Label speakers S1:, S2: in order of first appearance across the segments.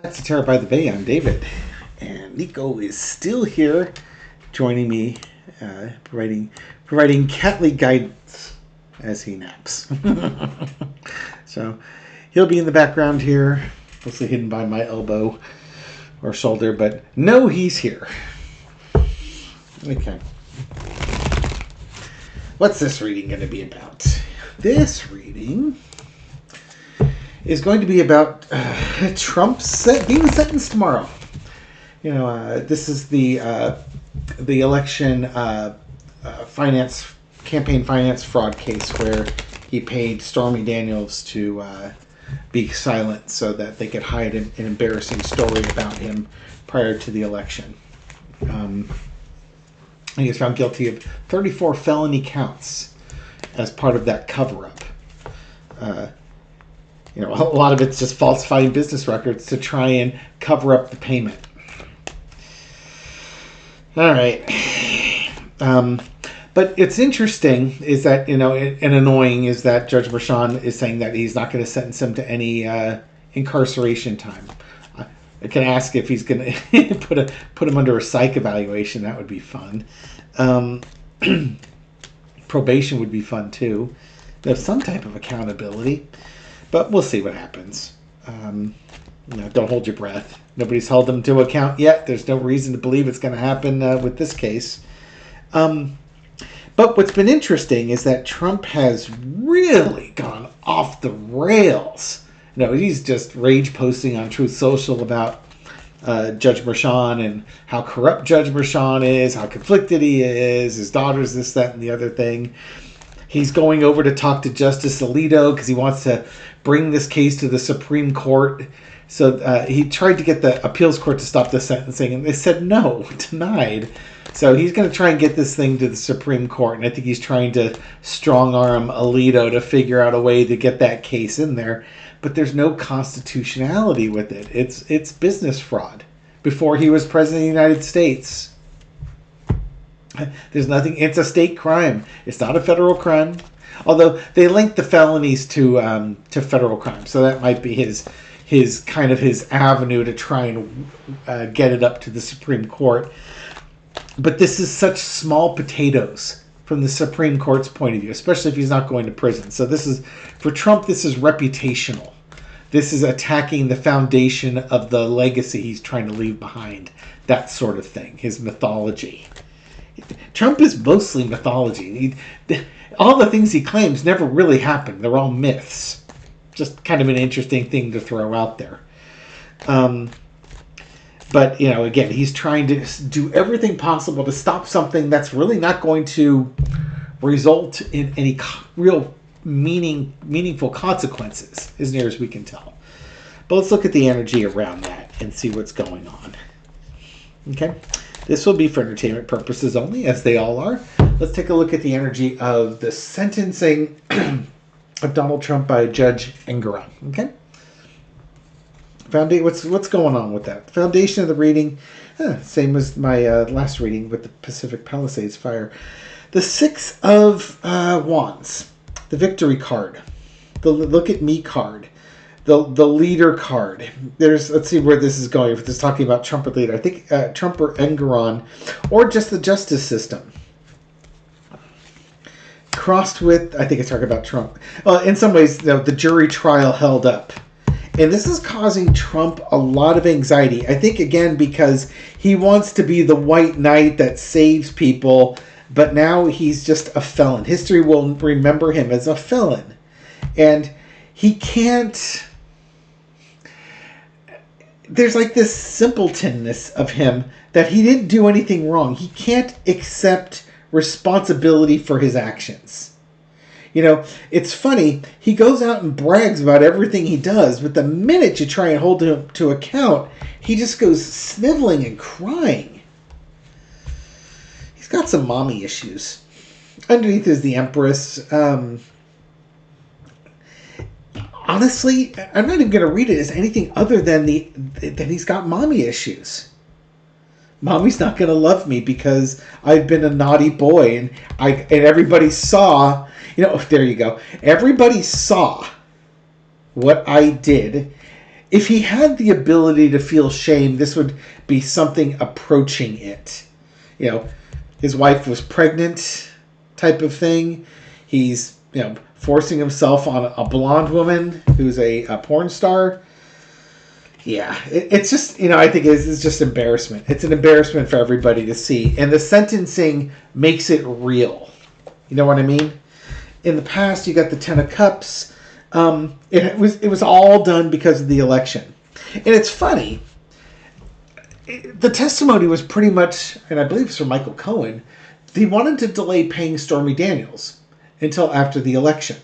S1: Back to Terror by the Bay. I'm David, and Nico is still here, joining me, providing catly guidance as he naps. So he'll be in the background here, mostly hidden by my elbow or shoulder, but no, he's here. Okay. What's this reading going to be about? This reading is going to be about Trump being sentenced tomorrow. You know, this is the election campaign finance fraud case where he paid Stormy Daniels to be silent so that they could hide an embarrassing story about him prior to the election. He was found guilty of 34 felony counts as part of that cover-up. A lot of it's just falsifying business records to try and cover up the payment. All right. But it's interesting is that, and annoying is that Judge Merchan is saying that he's not going to sentence him to any incarceration time. I can ask if he's going to put him under a psych evaluation. That would be fun. Probation would be fun too. There's some type of accountability. But we'll see what happens. Don't hold your breath. Nobody's held them to account yet. There's no reason to believe it's going to happen with this case. But what's been interesting is that Trump has really gone off the rails. He's just rage posting on Truth Social about Judge Merchan and how corrupt Judge Merchan is, how conflicted he is, his daughter's this, that, and the other thing. He's going over to talk to Justice Alito because he wants to bring this case to the Supreme Court. So he tried to get the appeals court to stop the sentencing, and they said no, denied. So he's going to try and get this thing to the Supreme Court, and I think he's trying to strong-arm Alito to figure out a way to get that case in there. But there's no constitutionality with it. It's business fraud. Before he was president of the United States, there's nothing. It's a state crime. It's not a federal crime. Although they link the felonies to federal crimes, so that might be his avenue to try and get it up to the Supreme Court. But this is such small potatoes from the Supreme Court's point of view, especially if he's not going to prison. So this is, for Trump, this is reputational. This is attacking the foundation of the legacy he's trying to leave behind. That sort of thing. His mythology. Trump is mostly mythology. All the things he claims never really happened. They're all myths. Just kind of an interesting thing to throw out there. But, again, he's trying to do everything possible to stop something that's really not going to result in any real meaningful consequences, as near as we can tell. But let's look at the energy around that and see what's going on. Okay? This will be for entertainment purposes only, as they all are. Let's take a look at the energy of the sentencing of Donald Trump by Judge Engoron. Okay? What's going on with that? Foundation of the reading, same as my last reading with the Pacific Palisades fire. The Six of Wands, the Victory card, the Look at Me card, the Leader card. Let's see where this is going. If it's talking about Trump or Leader, I think Trump or Engoron, or just the justice system. Crossed with, I think it's talking about Trump. In some ways, the jury trial held up. And this is causing Trump a lot of anxiety. I think, again, because he wants to be the white knight that saves people, but now he's just a felon. History will remember him as a felon. And he can't... There's like this simpletonness of him that he didn't do anything wrong. He can't accept responsibility for his actions. It's funny, he goes out and brags about everything he does, but the minute you try and hold him to account, he just goes sniveling and crying. He's got some mommy issues. Underneath is the Empress. Honestly, I'm not even going to read it as anything other than that he's got mommy issues. Mommy's not going to love me because I've been a naughty boy, and everybody saw... there you go. Everybody saw what I did, if he had the ability to feel shame, this would be something approaching it. You know, his wife was pregnant, type of thing. He's, forcing himself on a blonde woman who's a porn star. Yeah, it's just, I think it's just embarrassment. It's an embarrassment for everybody to see. And the sentencing makes it real. You know what I mean? In the past, you got the Ten of Cups. It was all done because of the election. And it's funny. The testimony was pretty much, and I believe it's from Michael Cohen, he wanted to delay paying Stormy Daniels until after the election.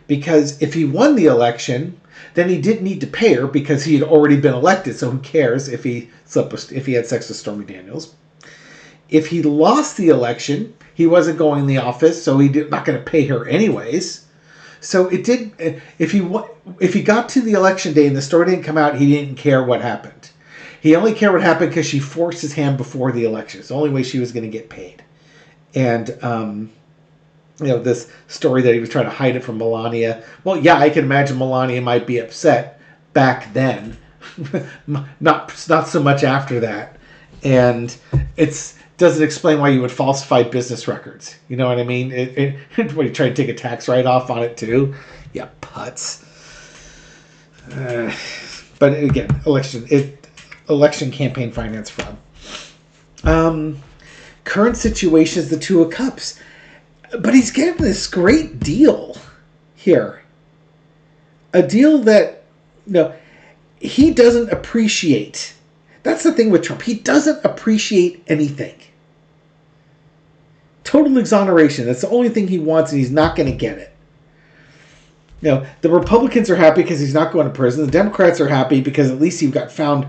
S1: Because if he won the election, then he didn't need to pay her because he had already been elected. So who cares if he had sex with Stormy Daniels? If he lost the election, he wasn't going in the office, so not going to pay her anyways. So it did. If he got to the election day and the story didn't come out, he didn't care what happened. He only cared what happened because she forced his hand before the election. It's the only way she was going to get paid. And this story that he was trying to hide it from Melania. Well, yeah, I can imagine Melania might be upset back then, not so much after that. And it doesn't explain why you would falsify business records. You know what I mean? When you try to take a tax write-off on it too. Yeah, putz. But again, election campaign finance fraud. Current situation is the Two of Cups. But he's getting this great deal here. A deal that, he doesn't appreciate. That's the thing with Trump. He doesn't appreciate anything. Total exoneration. That's the only thing he wants, and he's not going to get it. The Republicans are happy because he's not going to prison. The Democrats are happy because at least he got found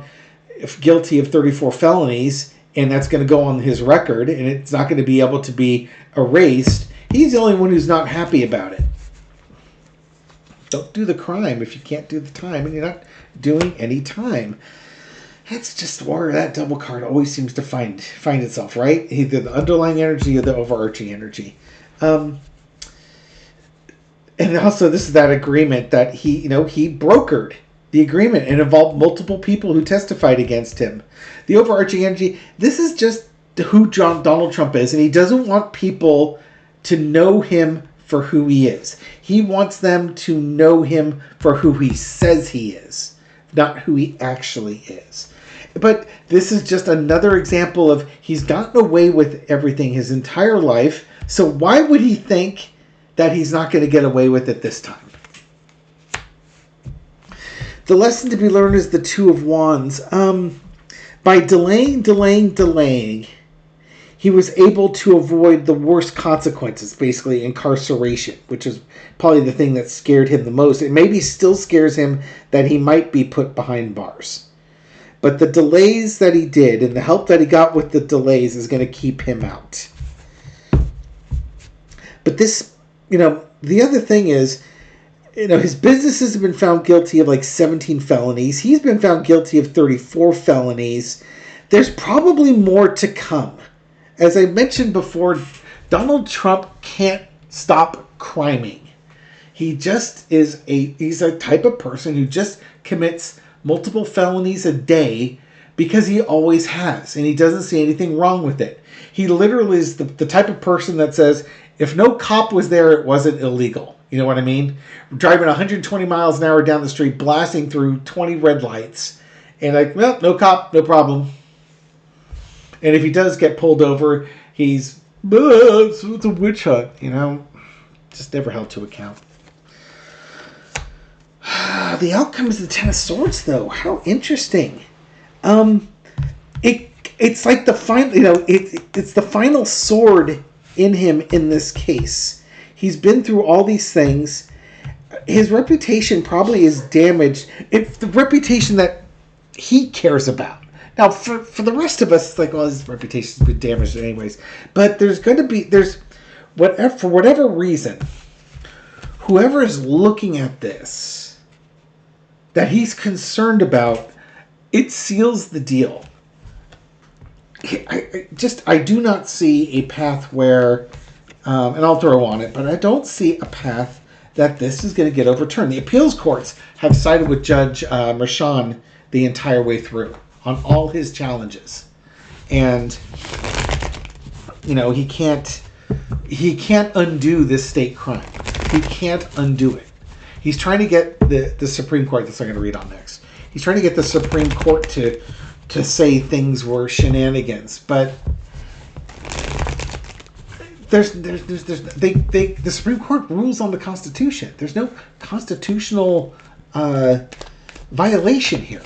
S1: guilty of 34 felonies, and that's going to go on his record, and it's not going to be able to be erased. He's the only one who's not happy about it. Don't do the crime if you can't do the time, and you're not doing any time. That's just where that double card always seems to find itself, right? Either the underlying energy or the overarching energy. And also, this is that agreement that he brokered the agreement and involved multiple people who testified against him. The overarching energy, this is just who Donald Trump is, and he doesn't want people to know him for who he is. He wants them to know him for who he says he is, not who he actually is. But this is just another example of he's gotten away with everything his entire life, so why would he think that he's not going to get away with it this time? The lesson to be learned is the Two of Wands. By delaying, he was able to avoid the worst consequences, basically incarceration, which is probably the thing that scared him the most. It maybe still scares him that he might be put behind bars. But the delays that he did and the help that he got with the delays is going to keep him out. But this, the other thing is, his businesses have been found guilty of 17 felonies. He's been found guilty of 34 felonies. There's probably more to come. As I mentioned before, Donald Trump can't stop criming. He just he's a type of person who just commits multiple felonies a day because he always has, and he doesn't see anything wrong with it. He literally is the type of person that says, if no cop was there, it wasn't illegal. You know what I mean? Driving 120 miles an hour down the street, blasting through 20 red lights, and well, no cop, no problem. And if he does get pulled over, it's a witch hunt, just never held to account. The outcome is the Ten of Swords, though. How interesting. It's like the final, it's the final sword in him in this case. He's been through all these things. His reputation probably is damaged. It's the reputation that he cares about. Now, for the rest of us, it's like, well, his reputation's been damaged anyways. But for whatever reason, whoever is looking at this, that he's concerned about, it seals the deal. I do not see a path where, and I'll throw on it, but I don't see a path that this is going to get overturned. The appeals courts have sided with Judge Merchan the entire way through on all his challenges. And, you know, he can't undo this state crime. He can't undo it. He's trying to get the Supreme Court, that's what I'm going to read on next. He's trying to get the Supreme Court to say things were shenanigans, but the Supreme Court rules on the Constitution. There's no constitutional violation here.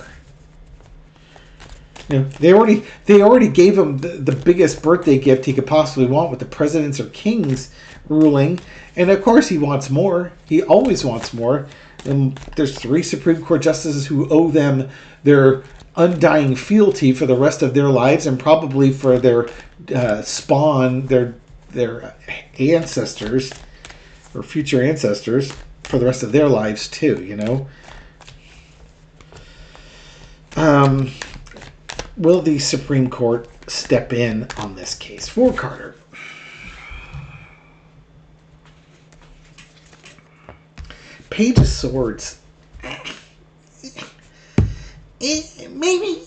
S1: You know, they already gave him the biggest birthday gift he could possibly want with the President's or King's ruling, and of course he wants more. He always wants more. And there's 3 Supreme Court justices who owe them their undying fealty for the rest of their lives, and probably for their spawn, their ancestors or future ancestors, for the rest of their lives too. You know. Will the Supreme Court step in on this case for Carter? Page of Swords. Maybe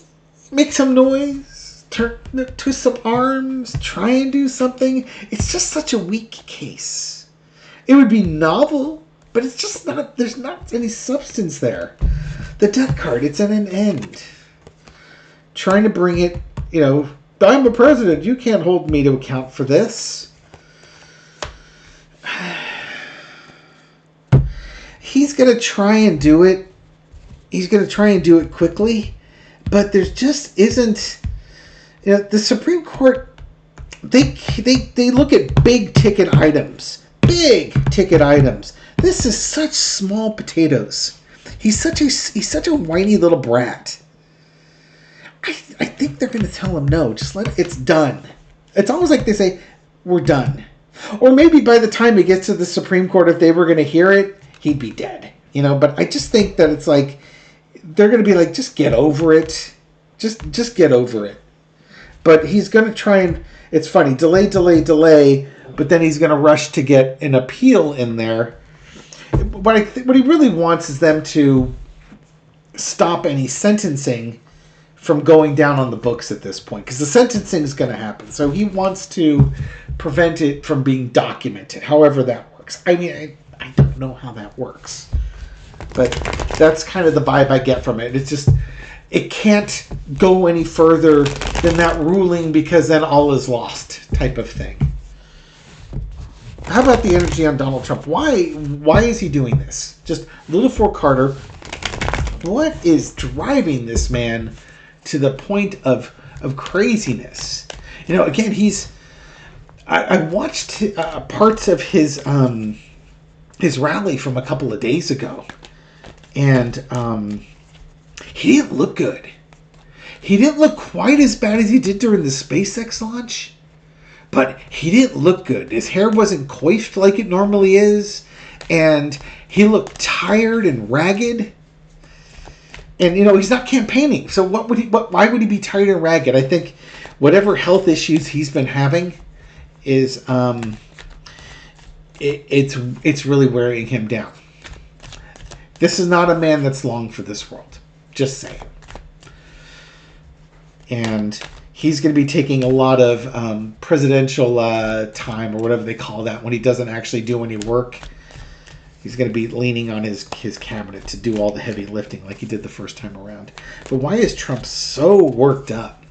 S1: make some noise, twist some arms, try and do something. It's just such a weak case. It would be novel, but it's just not. There's not any substance there. The death card. It's at an end. Trying to bring it, you know, I'm the president. You can't hold me to account for this. He's going to try and do it. He's going to try and do it quickly. But there just isn't... You know, the Supreme Court, they look at big ticket items. Big ticket items. This is such small potatoes. He's such a whiny little brat. I think they're going to tell him no. Just it's done. It's almost like they say, we're done. Or maybe by the time it gets to the Supreme Court, if they were going to hear it, he'd be dead. You know, but I just think that it's like, they're going to be like, just get over it. Just get over it. But he's going to try and, it's funny, delay, but then he's going to rush to get an appeal in there. What he really wants is them to stop any sentencing from going down on the books at this point, because the sentencing is going to happen. So he wants to prevent it from being documented, however that works. I mean, I don't know how that works, but that's kind of the vibe I get from it. It's just, it can't go any further than that ruling, because then all is lost type of thing. How about the energy on Donald Trump? Why is he doing this? Just a little for Carter. What is driving this man to the point of craziness? You know, again, I watched parts of his rally from a couple of days ago, and he didn't look good. He didn't look quite as bad as he did during the SpaceX launch, but he didn't look good. His hair wasn't coiffed like it normally is, and he looked tired and ragged. And, you know, he's not campaigning. So why would he be tired and ragged? I think whatever health issues he's been having is, it's really wearing him down. This is not a man that's long for this world. Just saying. And he's going to be taking a lot of presidential time, or whatever they call that, when he doesn't actually do any work. He's going to be leaning on his cabinet to do all the heavy lifting like he did the first time around. But why is Trump so worked up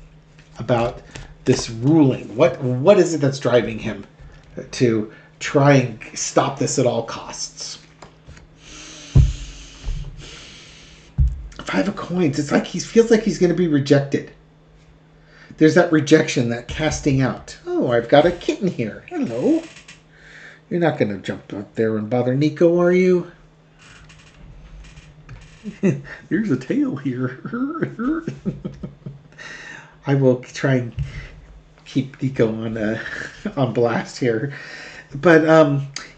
S1: about this ruling? What is it that's driving him to try and stop this at all costs? 5 of coins. It's like he feels like he's going to be rejected. There's that rejection, that casting out. Oh, I've got a kitten here. Hello. You're not going to jump up there and bother Nico, are you? There's a tail here. I will try and keep Nico on blast here. But,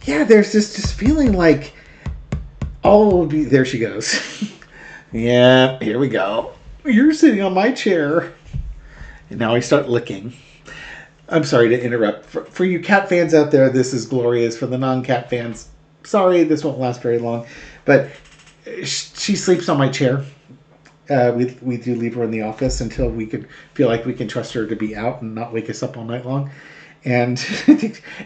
S1: yeah, there's this feeling like all will be... There she goes. Yeah, here we go. You're sitting on my chair. And now I start licking. I'm sorry to interrupt. For you cat fans out there, this is glorious. For the non-cat fans, sorry, this won't last very long. But she sleeps on my chair. We do leave her in the office until we could feel like we can trust her to be out and not wake us up all night long. And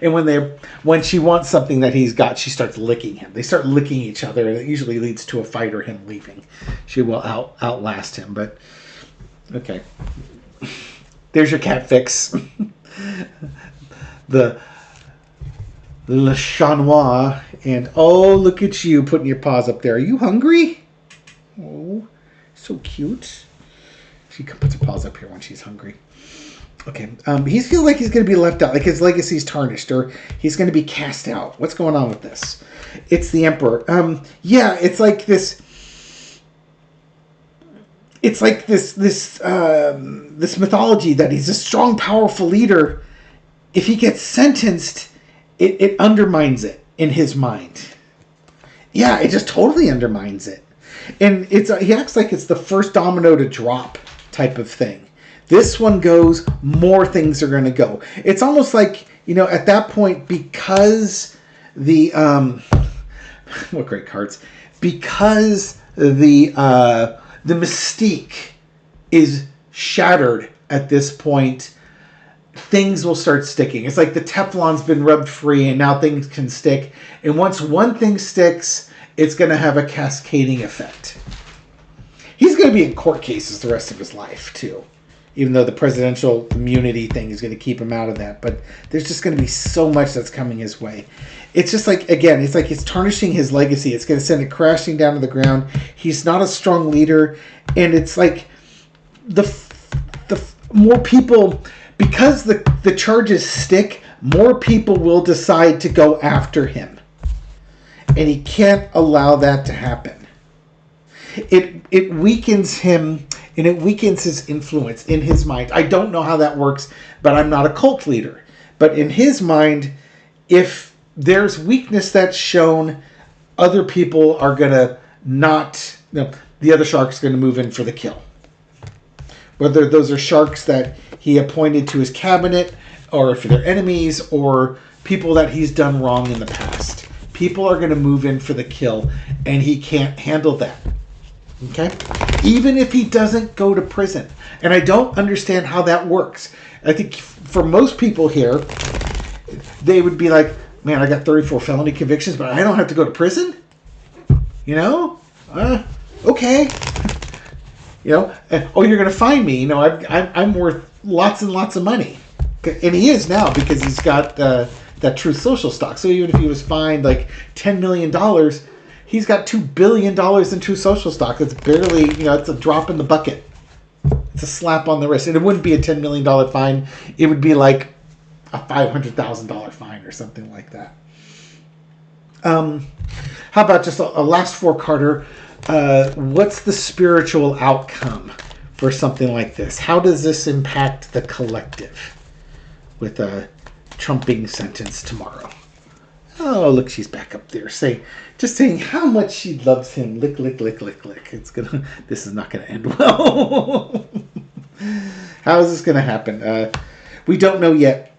S1: and when she wants something that he's got, she starts licking him. They start licking each other, and it usually leads to a fight or him leaving. She will outlast him. But okay, there's your cat fix. The Le Chat Noir, and oh, look at you putting your paws up there. Are you hungry? Oh, so cute. She puts her paws up here when she's hungry. Okay, he feels like he's going to be left out, like his legacy's tarnished, or he's going to be cast out. What's going on with this? It's the Emperor. Yeah, it's like this. It's like this mythology that he's a strong, powerful leader. If he gets sentenced, it undermines it in his mind. Yeah, it just totally undermines it, and he acts like it's the first domino to drop type of thing. This one goes, more things are going to go. It's almost like, at that point, because the what great cards, because the mystique is shattered at this point, things will start sticking. It's like the Teflon's been rubbed free and now things can stick. And once one thing sticks, it's going to have a cascading effect. He's going to be in court cases the rest of his life, too. Even though the presidential immunity thing is going to keep him out of that. But there's just going to be so much that's coming his way. It's just like, again, it's like it's tarnishing his legacy. It's going to send it crashing down to the ground. He's not a strong leader. And it's like the more people, because the charges stick, more people will decide to go after him. And he can't allow that to happen. It weakens him, and it weakens his influence in his mind. I don't know how that works, but I'm not a cult leader. But in his mind, if there's weakness that's shown, other people are going to the other shark's going to move in for the kill. Whether those are sharks that he appointed to his cabinet, or if they're enemies, or people that he's done wrong in the past. People are going to move in for the kill, and he can't handle that. Okay? Even if he doesn't go to prison. And I don't understand how that works. I think for most people here, they would be like, man, I got 34 felony convictions, but I don't have to go to prison? Okay. Oh, you're going to fine me. I'm worth lots and lots of money. And he is now, because he's got that Truth Social stock. So even if he was fined like $10 million, he's got $2 billion in Truth Social stock. It's barely, it's a drop in the bucket. It's a slap on the wrist. And it wouldn't be a $10 million fine. It would be like a $500,000 fine or something like that. How about just a last four-carder? What's the spiritual outcome for something like this? How does this impact the collective with a Trump being sentenced tomorrow? Oh, look, she's back up there. Just saying how much she loves him. Lick, lick, lick, lick, lick. This is not gonna end well. How is this gonna happen? We don't know yet.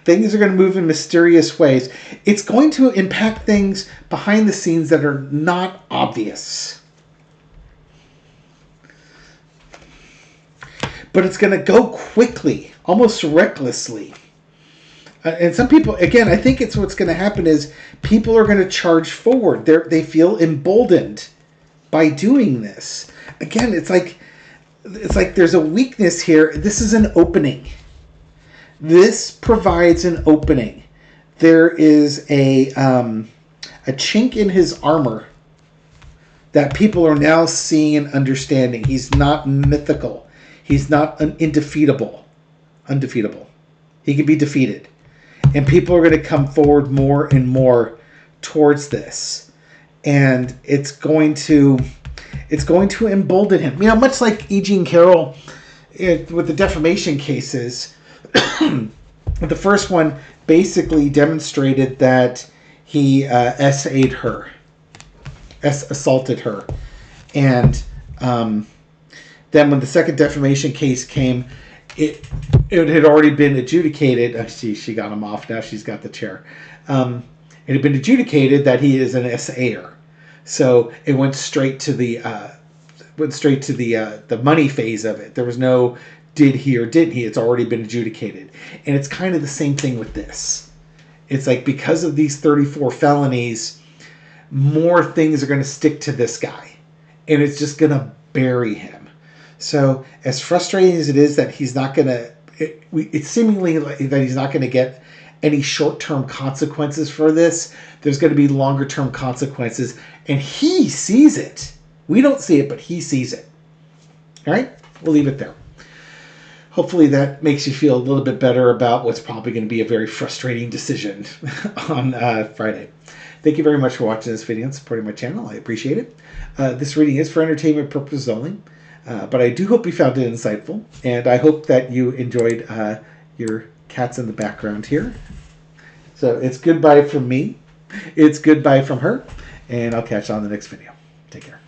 S1: Things are going to move in mysterious ways. It's going to impact things behind the scenes that are not obvious. But it's going to go quickly, almost recklessly. And some people, again, I think it's what's going to happen is people are going to charge forward. They feel emboldened by doing this. Again, it's like there's a weakness here. This is an opening. This provides an opening. There is a chink in his armor that people are now seeing and understanding. He's not mythical. He's not undefeatable. He can be defeated. And people are going to come forward more and more towards this. And it's going to embolden him. Much like E. Jean Carroll with the defamation cases. The first one basically demonstrated that he assaulted her. And then when the second defamation case came, it had already been adjudicated. She got him off. Now she's got the chair. It had been adjudicated that he is an SAer. So it went straight to the the money phase of it. There was no did he or didn't he. It's already been adjudicated. And it's kind of the same thing with this. It's like because of these 34 felonies, more things are going to stick to this guy. And it's just going to bury him. So as frustrating as it is that he's not going to, it's seemingly like that he's not going to get any short-term consequences for this. There's going to be longer-term consequences. And he sees it. We don't see it, but he sees it. All right? We'll leave it there. Hopefully that makes you feel a little bit better about what's probably going to be a very frustrating decision on Friday. Thank you very much for watching this video and supporting my channel. I appreciate it. This reading is for entertainment purposes only, but I do hope you found it insightful, and I hope that you enjoyed your cats in the background here. So it's goodbye from me. It's goodbye from her, and I'll catch you on the next video. Take care.